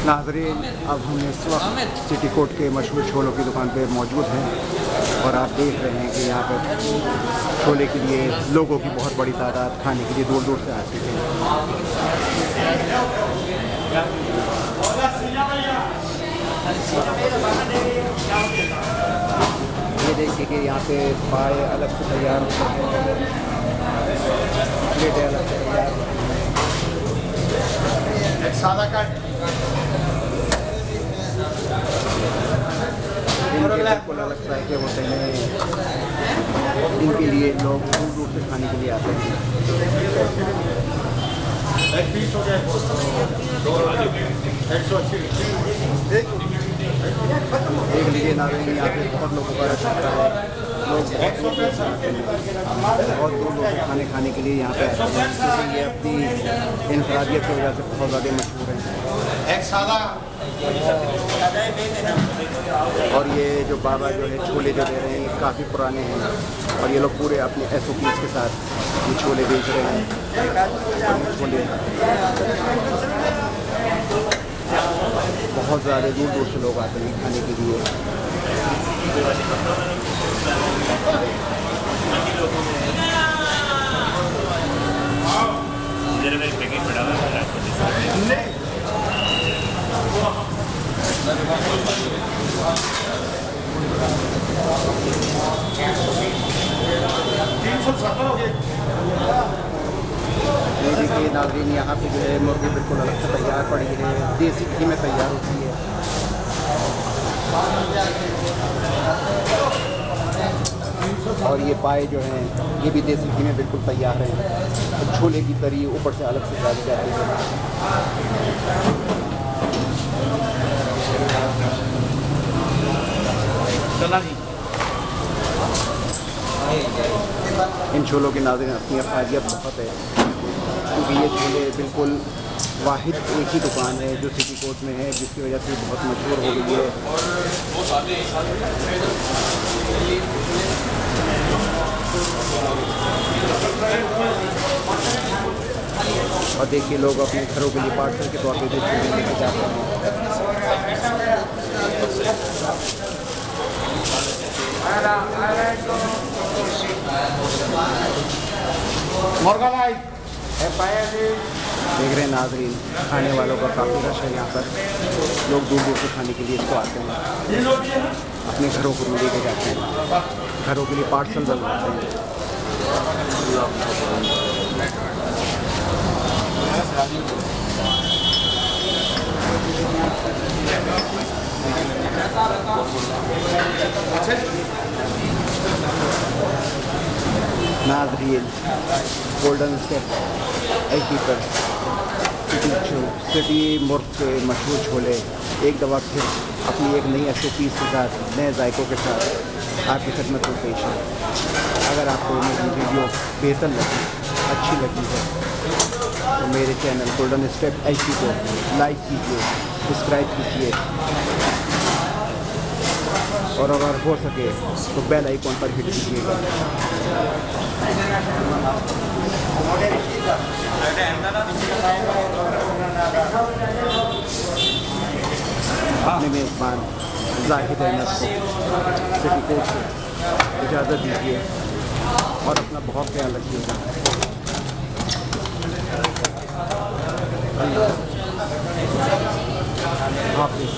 नाज़रीन, अब हम इस वक्त सिटी कोर्ट के मशहूर छोलों की दुकान पर मौजूद हैं और आप देख रहे हैं कि यहाँ पर छोले के लिए लोगों की बहुत बड़ी तादाद खाने के लिए दूर दूर से आती है। ये देखिए कि यहाँ पे पाए अलग से तैयार होते हैं, प्लेटें अलग से तैयार होती हैं। एक सादा कट बिल्कुल अलग तरह के होते हैं, इनके लिए लोग दूर दूर से खाने के लिए आते हैं। देख लीजिए नाज़रीन, यहाँ पे बहुत लोगों का रश होता है, लोग बहुत दूर दूर से खाने के लिए यहाँ पे आते हैं, क्योंकि ये अपनी इनफरादियत की वजह से बहुत ज़्यादा मशहूर है। एक सादा और ये जो बाबा जो है छोले जो दे रहे हैं ये काफ़ी पुराने हैं और ये लोग पूरे अपने SOPs के साथ ये छोले बेच रहे हैं। छोले बहुत ज़्यादा दूर दूर से लोग आते हैं खाने के लिए। देखिए नाज़रीन, यहाँ पे जो है मुर्गी बिल्कुल अलग से तैयार पड़ी है, देसी घी में तैयार होती है। और ये पाए जो हैं ये भी देसी घी में बिल्कुल तैयार है। तो छोले की तरी ऊपर से अलग से डाली जाती है। इन छोलों की नाज़रीन अपनी अफादियत बहुत है, क्योंकि ये छोले बिल्कुल वाहिद एक ही दुकान है जो सिटी कोर्ट में है, जिसकी वजह से बहुत मशहूर हो गई है। और देखिए लोग अपने घरों के लिए पार्सल के तौर पे छोले लेके जाते हैं। देख रहे हैं नाज़रीन, खाने वालों का काफ़ी रश है यहाँ पर, लोग दूर दूर से खाने के लिए इसको आते हैं, अपने घरों को लेके जाते हैं, घरों के लिए पार्सल बनवाते हैं। नाज़रीन, गोल्डन स्टेप एटी पर सिटी मुर्ग के मशहूर छोले एक दफ़ा फिर अपनी एक नई SOPs के साथ, नए जायकों के साथ आपकी खिदमत में पेश है। अगर आपको मेरी वीडियो बेहतर लगी, अच्छी लगी है, तो मेरे चैनल गोल्डन स्टेप HD को लाइक कीजिए, सब्सक्राइब कीजिए और अगर हो सके तो बेल आइकॉन पर हिट कीजिएगा। अपने मेज़बान जाहिद अहमद को सिटी कोर्ट से इजाज़त दीजिए और अपना बहुत ख्याल रखिएगा। अल्लाह हाफ़िज़।